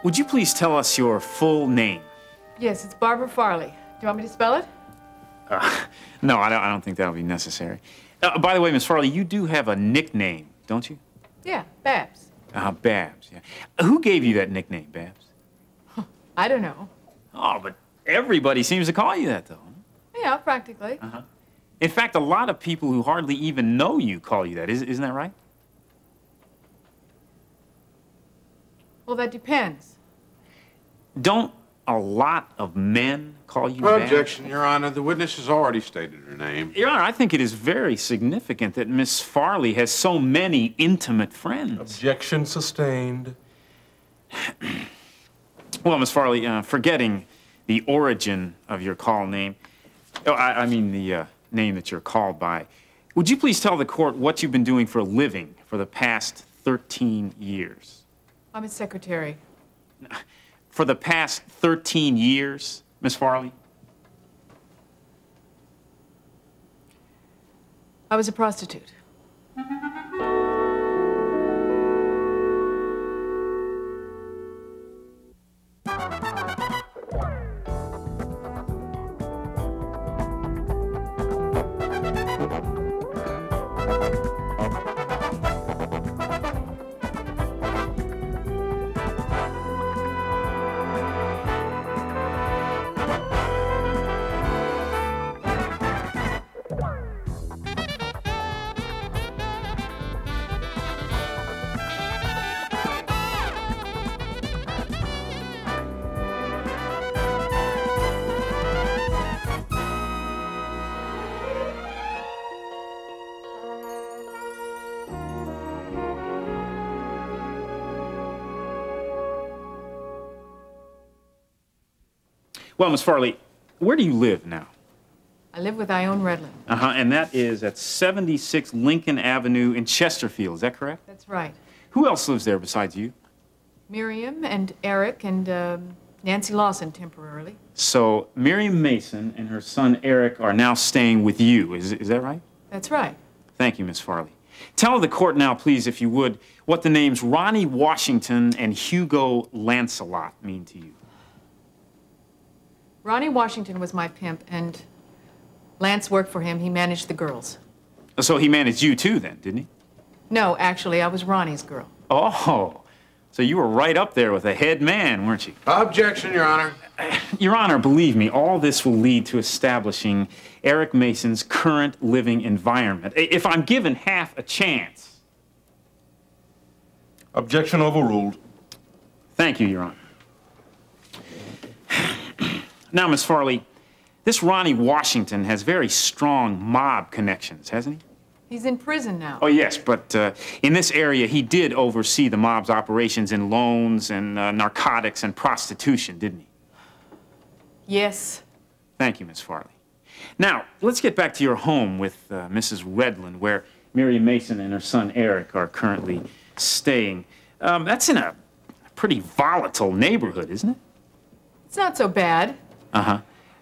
Would you please tell us your full name? Yes, it's Barbara Farley. Do you want me to spell it? No, I don't think that'll be necessary. By the way, Miss Farley, you do have a nickname, don't you? Yeah, Babs. Babs, yeah. Who gave you that nickname, Babs? I don't know. Oh, but everybody seems to call you that, though. Yeah, practically. In fact, a lot of people who hardly even know you call you that. Isn't that right? Well, that depends. Don't a lot of men call you Babs? Objection, Your Honor. The witness has already stated her name. Your Honor, I think it is very significant that Miss Farley has so many intimate friends. Objection sustained. Well, Miss Farley, forgetting the origin of your call name, I mean the name that you're called by, would you please tell the court what you've been doing for a living for the past 13 years? I'm his secretary. For the past 13 years, Miss Farley? I was a prostitute. Well, Miss Farley, where do you live now? I live with Ione Redlin. And that is at 76 Lincoln Avenue in Chesterfield, is that correct? That's right. Who else lives there besides you? Miriam and Eric and Nancy Lawson temporarily. So Miriam Mason and her son Eric are now staying with you, is that right? That's right. Thank you, Miss Farley. Tell the court now, please, if you would, what the names Ronnie Washington and Hugo Lancelot mean to you. Ronnie Washington was my pimp, and Lance worked for him. He managed the girls. So he managed you too, then, didn't he? No, actually, I was Ronnie's girl. Oh, so you were right up there with the head man, weren't you? Objection, Your Honor. Your Honor, believe me, all this will lead to establishing Eric Mason's current living environment, if I'm given half a chance. Objection overruled. Thank you, Your Honor. Now, Miss Farley, this Ronnie Washington has very strong mob connections, hasn't he? He's in prison now. Oh, yes, but in this area, he did oversee the mob's operations in loans and narcotics and prostitution, didn't he? Yes. Thank you, Miss Farley. Now, let's get back to your home with Mrs. Redlin, where Miriam Mason and her son Eric are currently staying. That's in a pretty volatile neighborhood, isn't it? It's not so bad.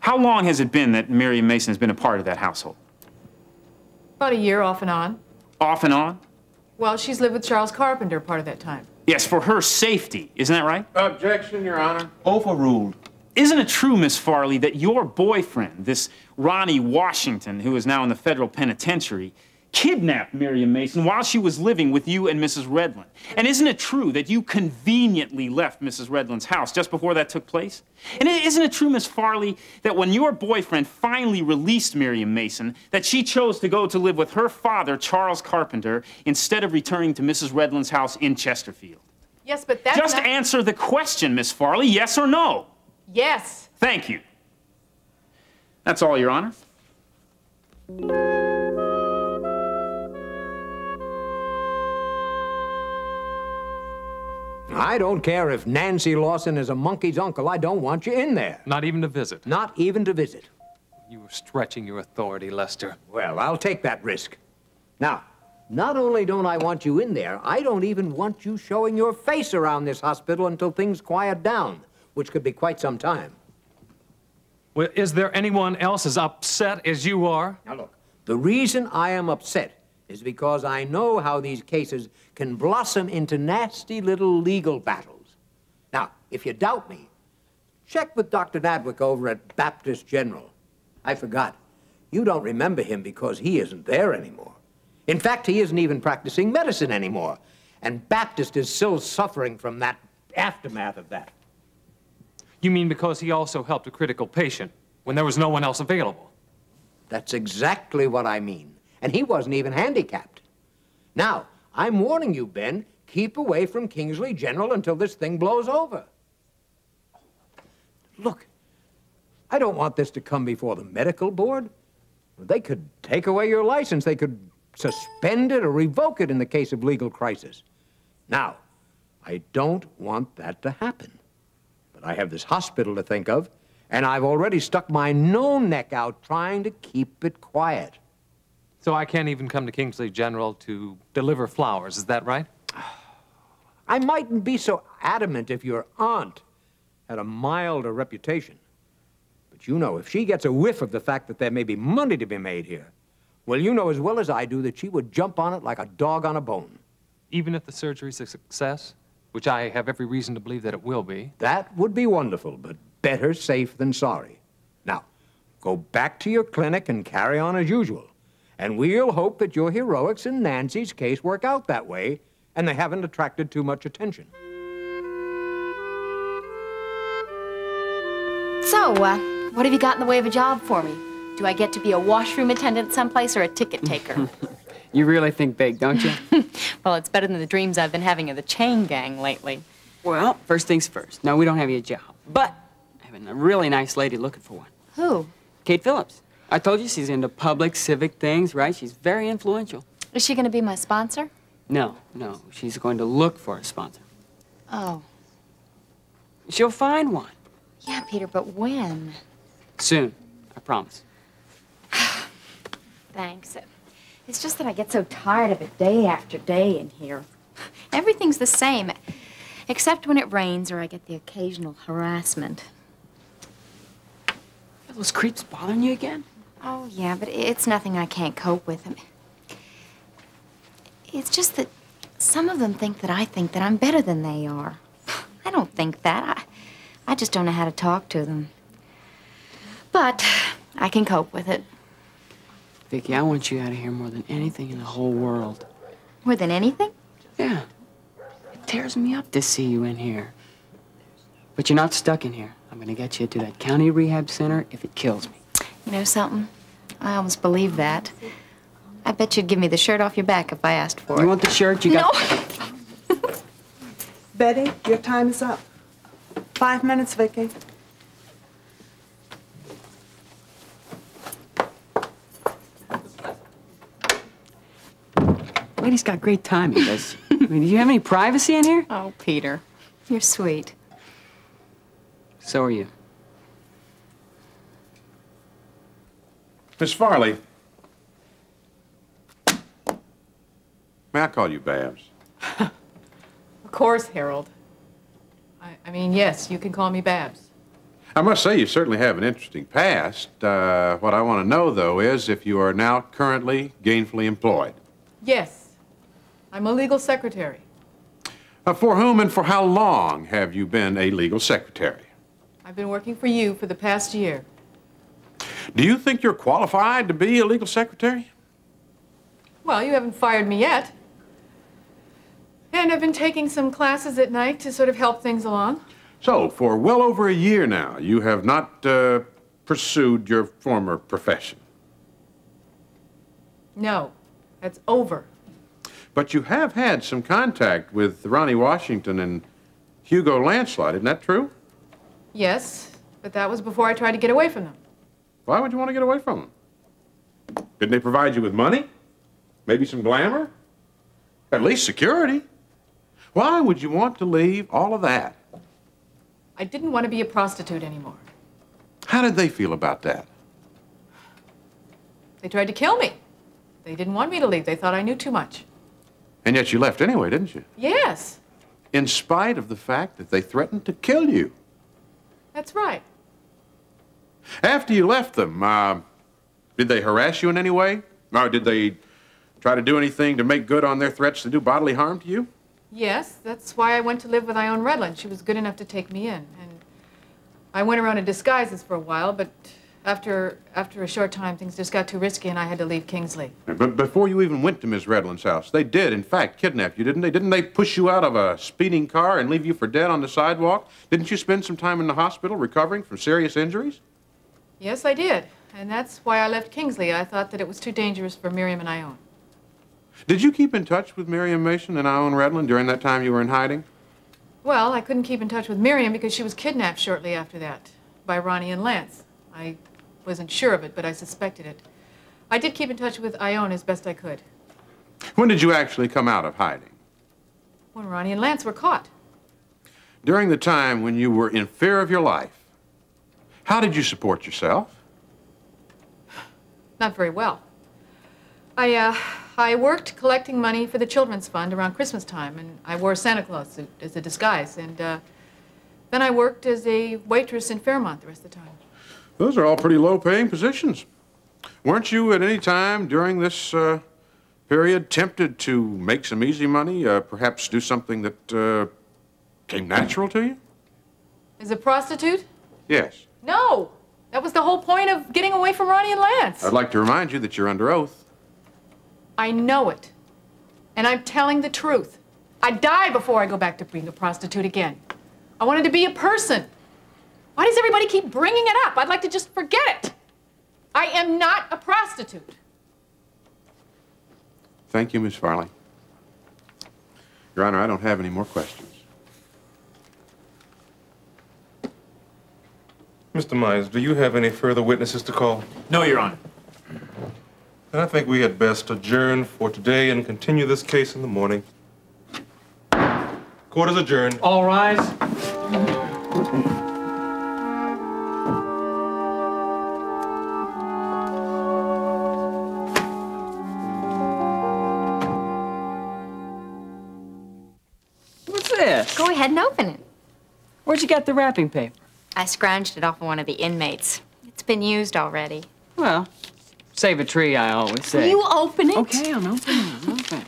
How long has it been that Miriam Mason has been a part of that household? About a year, off and on. Off and on? Well, she's lived with Charles Carpenter part of that time. Yes, for her safety. Isn't that right? Objection, Your Honor. Overruled. Isn't it true, Miss Farley, that your boyfriend, this Ronnie Washington, who is now in the federal penitentiary, kidnapped Miriam Mason while she was living with you and Mrs. Redlin? And isn't it true that you conveniently left Mrs. Redlin's house just before that took place? And isn't it true, Miss Farley, that when your boyfriend finally released Miriam Mason, that she chose to go to live with her father, Charles Carpenter, instead of returning to Mrs. Redlin's house in Chesterfield? Yes, but that's Just not... answer the question, Miss Farley, yes or no? Yes. Thank you. That's all, Your Honor. I don't care if Nancy Lawson is a monkey's uncle. I don't want you in there. Not even to visit. Not even to visit. You were stretching your authority, Lester. Well, I'll take that risk. Now, not only don't I want you in there, I don't even want you showing your face around this hospital until things quiet down, which could be quite some time. Well, is there anyone else as upset as you are? Now, look, the reason I am upset is because I know how these cases can blossom into nasty little legal battles. Now, if you doubt me, check with Dr. Nadwick over at Baptist General. I forgot. You don't remember him because he isn't there anymore. In fact, he isn't even practicing medicine anymore. And Baptist is still suffering from that aftermath of that. You mean because he also helped a critical patient when there was no one else available? That's exactly what I mean. And he wasn't even handicapped. Now, I'm warning you, Ben, keep away from Kingsley General until this thing blows over. Look, I don't want this to come before the medical board. They could take away your license. They could suspend it or revoke it in the case of legal crisis. Now, I don't want that to happen. But I have this hospital to think of, and I've already stuck my known neck out trying to keep it quiet. So I can't even come to Kingsley General to deliver flowers, is that right? I mightn't be so adamant if your aunt had a milder reputation. But you know, if she gets a whiff of the fact that there may be money to be made here, well, you know as well as I do that she would jump on it like a dog on a bone. Even if the surgery's a success, which I have every reason to believe that it will be. That would be wonderful, but better safe than sorry. Now, go back to your clinic and carry on as usual. And we'll hope that your heroics in Nancy's case work out that way, and they haven't attracted too much attention. So, what have you got in the way of a job for me? Do I get to be a washroom attendant someplace or a ticket taker? You really think big, don't you? Well, it's better than the dreams I've been having of the chain gang lately. Well, first things first. No, we don't have you a job. But I have a really nice lady looking for one. Who? Kate Phillips. I told you she's into public, civic things, right? She's very influential. Is she going to be my sponsor? No. She's going to look for a sponsor. Oh. She'll find one. Yeah, Peter, but when? Soon. I promise. Thanks. It's just that I get so tired of it day after day in here. Everything's the same, except when it rains or I get the occasional harassment. Are those creeps bothering you again? Oh, yeah, but it's nothing I can't cope with. It's just that some of them think that I think that I'm better than they are. I don't think that. I just don't know how to talk to them. But I can cope with it. Vicki, I want you out of here more than anything in the whole world. More than anything? Yeah. It tears me up to see you in here. But you're not stuck in here. I'm gonna get you to that county rehab center if it kills me. You know something? I almost believe that. I bet you'd give me the shirt off your back if I asked for it. You want the shirt? You got... No! Betty, your time is up. 5 minutes, Vicki. Lady's got great timing, does she? I mean, do you have any privacy in here? Oh, Peter, you're sweet. So are you. Miss Farley. May I call you Babs? Of course, Harold. I mean, yes, you can call me Babs. I must say you certainly have an interesting past. What I want to know, though, is if you are now currently gainfully employed. Yes, I'm a legal secretary. For whom and for how long have you been a legal secretary? I've been working for you for the past year. Do you think you're qualified to be a legal secretary? Well, you haven't fired me yet. And I've been taking some classes at night to sort of help things along. So, for well over a year now, you have not pursued your former profession. No, that's over. But you have had some contact with Ronnie Washington and Hugo Lancelot, isn't that true? Yes, but that was before I tried to get away from them. Why would you want to get away from them? Didn't they provide you with money? Maybe some glamour? At least security? Why would you want to leave all of that? I didn't want to be a prostitute anymore. How did they feel about that? They tried to kill me. They didn't want me to leave. They thought I knew too much. And yet you left anyway, didn't you? Yes, In spite of the fact that they threatened to kill you. that's right. After you left them, did they harass you in any way? Or did they try to do anything to make good on their threats to do bodily harm to you? Yes, that's why I went to live with Ione Redland. She was good enough to take me in. And I went around in disguises for a while, but after a short time, things just got too risky and I had to leave Kingsley. But before you even went to Miss Redland's house, they did, in fact, kidnap you, didn't they? Didn't they push you out of a speeding car and leave you for dead on the sidewalk? Didn't you spend some time in the hospital recovering from serious injuries? Yes, I did. And that's why I left Kingsley. I thought that it was too dangerous for Miriam and Ione. Did you keep in touch with Miriam Mason and Ione Redland during that time you were in hiding? Well, I couldn't keep in touch with Miriam because she was kidnapped shortly after that by Ronnie and Lance. I wasn't sure of it, but I suspected it. I did keep in touch with Ione as best I could. When did you actually come out of hiding? When Ronnie and Lance were caught. During the time when you were in fear of your life. How did you support yourself? Not very well. I worked collecting money for the Children's Fund around Christmas time, and I wore a Santa Claus suit as a disguise, and then I worked as a waitress in Fairmont the rest of the time. Those are all pretty low-paying positions. Weren't you at any time during this period tempted to make some easy money, perhaps do something that came natural to you? As a prostitute? Yes. No! That was the whole point of getting away from Ronnie and Lance. I'd like to remind you that you're under oath. I know it. And I'm telling the truth. I'd die before I go back to being a prostitute again. I wanted to be a person. Why does everybody keep bringing it up? I'd like to just forget it. I am not a prostitute. Thank you, Miss Farley. Your Honor, I don't have any more questions. Mr. Myers, do you have any further witnesses to call? No, Your Honor. Then I think we had best adjourn for today and continue this case in the morning. Court is adjourned. All rise. What's this? Go ahead and open it. Where'd you get the wrapping paper? I scrounged it off of one of the inmates. It's been used already. Well, save a tree, I always say. Will you open it? Okay, I'm opening.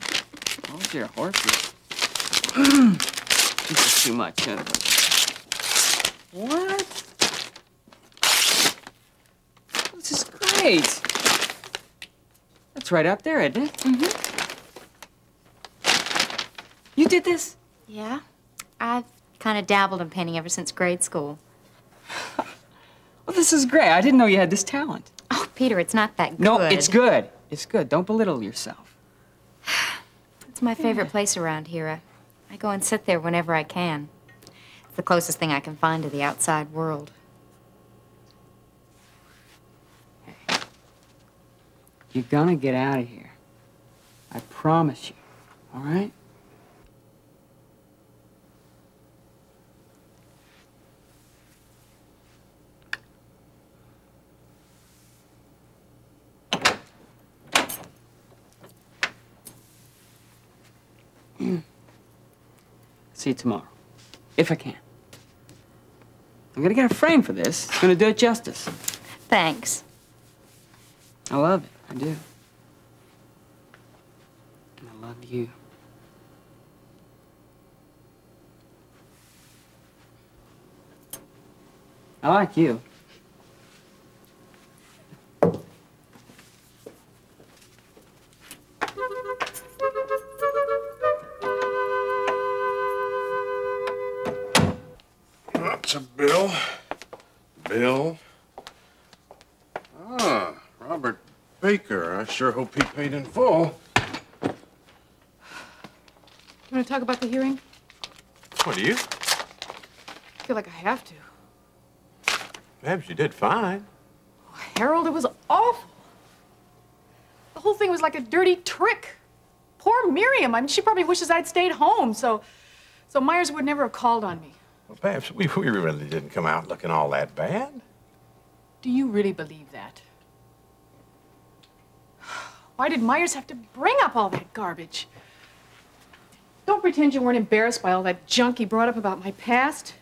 Hold your horses. This is too much. What? This is great. That's right up there, isn't it? Mm-hmm. You did this? Yeah. I've kind of dabbled in painting ever since grade school. Well, this is great. I didn't know you had this talent. Oh, Peter, it's not that good. No, it's good. It's good. Don't belittle yourself. It's my favorite place around here. I go and sit there whenever I can. It's the closest thing I can find to the outside world. You're gonna get out of here. I promise you. All right? See you tomorrow, if I can. I'm gonna get a frame for this. It's gonna do it justice. Thanks. I love it. I do. And I love you. I like you. That's a bill. Bill. Ah, Robert Baker. I sure hope he paid in full. You want to talk about the hearing? What, do you? I feel like I have to. Perhaps you did fine. Oh, Harold, it was awful. The whole thing was like a dirty trick. Poor Miriam. I mean, she probably wishes I'd stayed home, so Myers would never have called on me. Well, perhaps we really didn't come out looking all that bad. Do you really believe that? Why did Myers have to bring up all that garbage? Don't pretend you weren't embarrassed by all that junk he brought up about my past.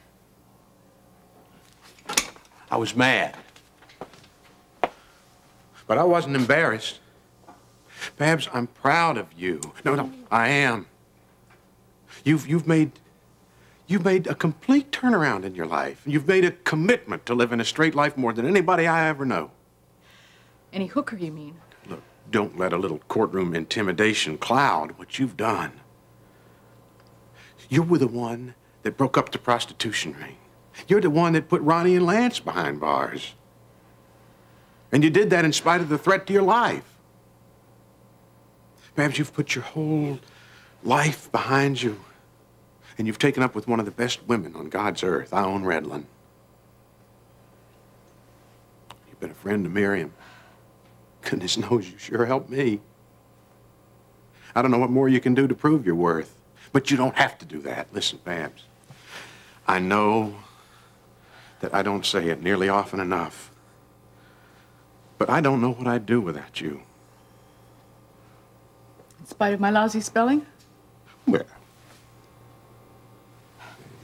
I was mad. But I wasn't embarrassed. Babs, I'm proud of you. No, I am. You've made a complete turnaround in your life. You've made a commitment to living a straight life more than anybody I ever know. Any hooker, you mean? Look, don't let a little courtroom intimidation cloud what you've done. You were the one that broke up the prostitution ring. You're the one that put Ronnie and Lance behind bars. And you did that in spite of the threat to your life. Perhaps you've put your whole life behind you, and you've taken up with one of the best women on God's earth, Ione Redlin. You've been a friend to Miriam. Goodness knows you sure helped me. I don't know what more you can do to prove your worth, but you don't have to do that. Listen, Babs, I know that I don't say it nearly often enough, but I don't know what I'd do without you. In spite of my lousy spelling? Well,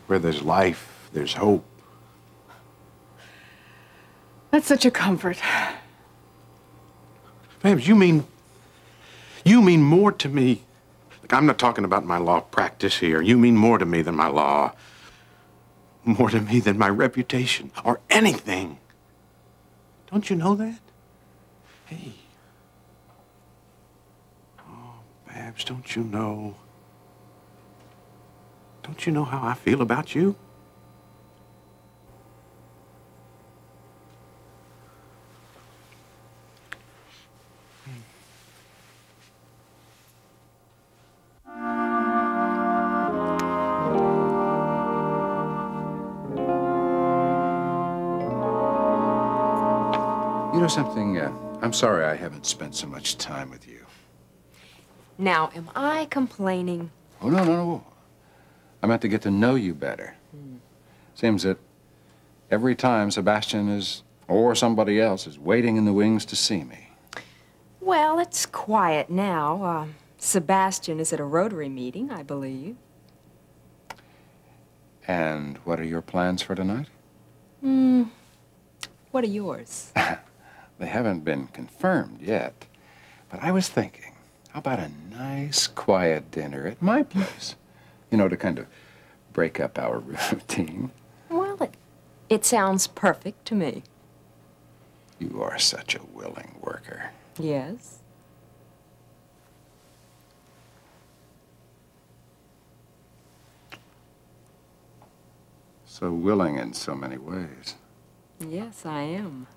where there's life, there's hope. That's such a comfort. Babs, you mean more to me. Look, I'm not talking about my law practice here. You mean more to me than my law. More to me than my reputation or anything. Don't you know that? Hey. Oh, Babs, don't you know? Don't you know how I feel about you? You know something? I'm sorry I haven't spent so much time with you. Now, am I complaining? Oh, no. I meant to get to know you better. Seems that every time Sebastian is, or somebody else, is waiting in the wings to see me. Well, it's quiet now. Sebastian is at a Rotary meeting, I believe. And what are your plans for tonight? What are yours? They haven't been confirmed yet. But I was thinking, how about a nice, quiet dinner at my place? You know, to kind of break up our routine. Well, it sounds perfect to me. You are such a willing worker. Yes. So willing in so many ways. Yes, I am.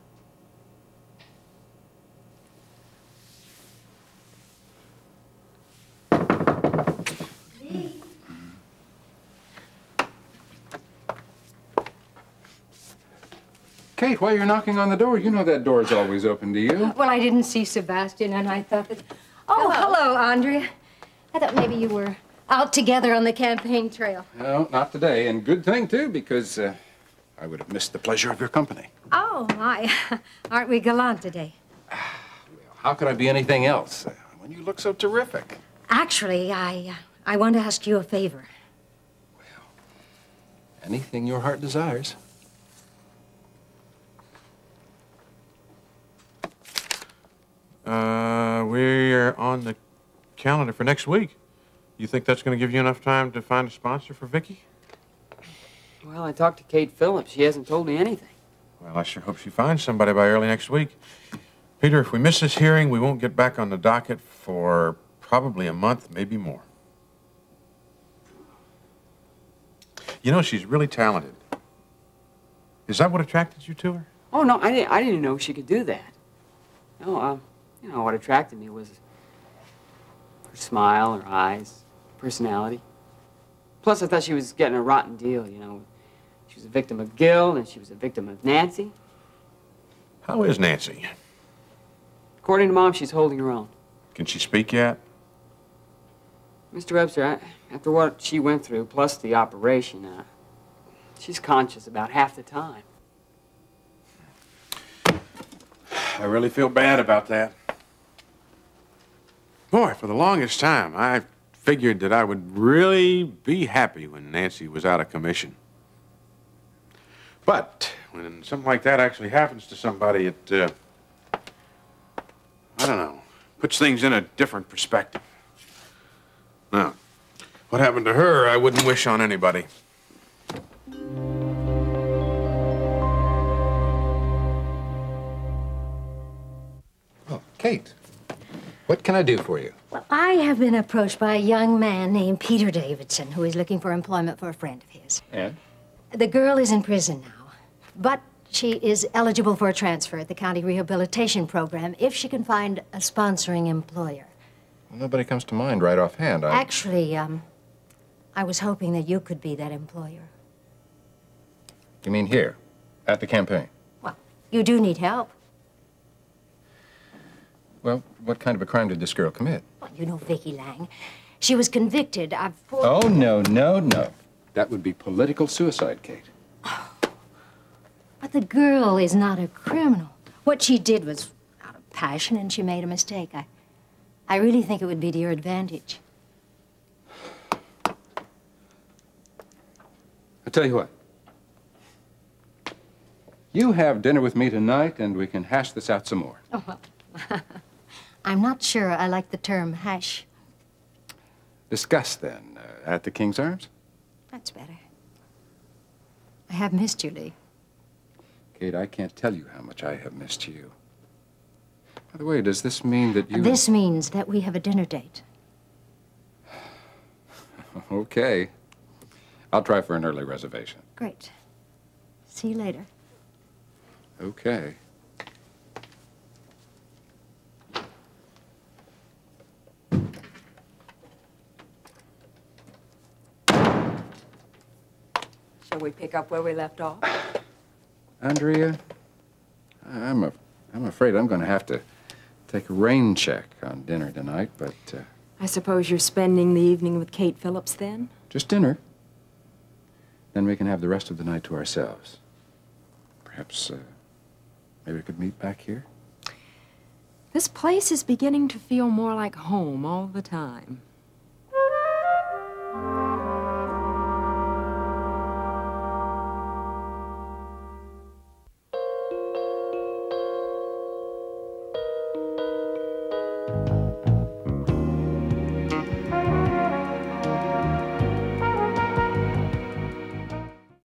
Kate, while you're knocking on the door, you know that door's always open to you. Well, I didn't see Sebastian, and I thought that... Oh, hello, Andrea. I thought maybe you were out together on the campaign trail. No, not today, and good thing, too, because I would have missed the pleasure of your company. Oh, my. Aren't we gallant today? How could I be anything else when you look so terrific? Actually, I want to ask you a favor. Anything your heart desires. We're on the calendar for next week. You think that's going to give you enough time to find a sponsor for Vicky? Well, I talked to Kate Phillips. She hasn't told me anything. Well, I sure hope she finds somebody by early next week. Peter, if we miss this hearing, we won't get back on the docket for probably a month, maybe more. You know, she's really talented. Is that what attracted you to her? Oh, no, I didn't know she could do that. No, you know, what attracted me was her smile, her eyes, personality. Plus, I thought she was getting a rotten deal, you know. She was a victim of Gil, and she was a victim of Nancy. How is Nancy? According to Mom, she's holding her own. Can she speak yet? Mr. Webster, after what she went through, plus the operation, she's conscious about half the time. I really feel bad about that. Boy, for the longest time, I figured that I would really be happy when Nancy was out of commission. But when something like that actually happens to somebody, it, I don't know, puts things in a different perspective. Now, What happened to her, I wouldn't wish on anybody. Oh, Kate, what can I do for you? Well, I have been approached by a young man named Peter Davidson who is looking for employment for a friend of his. And? The girl is in prison now, but she is eligible for a transfer at the county rehabilitation program if she can find a sponsoring employer. Well, nobody comes to mind right offhand. Actually, I was hoping that you could be that employer. You mean here, at the campaign? Well, you do need help. Well, what kind of a crime did this girl commit? Well, you know Vicki Lang. She was convicted of... Oh, no, no, no. That would be political suicide, Kate. But the girl is not a criminal. What she did was out of passion, and she made a mistake. I really think it would be to your advantage. I'll tell you what. You have dinner with me tonight, and we can hash this out some more. Oh, well. I'm not sure I like the term hash. Discuss, then, at the King's Arms? That's better. I have missed you, Lee. Kate, I can't tell you how much I have missed you. By the way, does this mean that you... This means that we have a dinner date. Okay. I'll try for an early reservation. Great. See you later. Okay. Shall we pick up where we left off? Andrea, I'm afraid I'm going to have to take a rain check on dinner tonight, but... I suppose you're spending the evening with Kate Phillips, then? Just dinner. Then we can have the rest of the night to ourselves. Perhaps, maybe we could meet back here? This place is beginning to feel more like home all the time.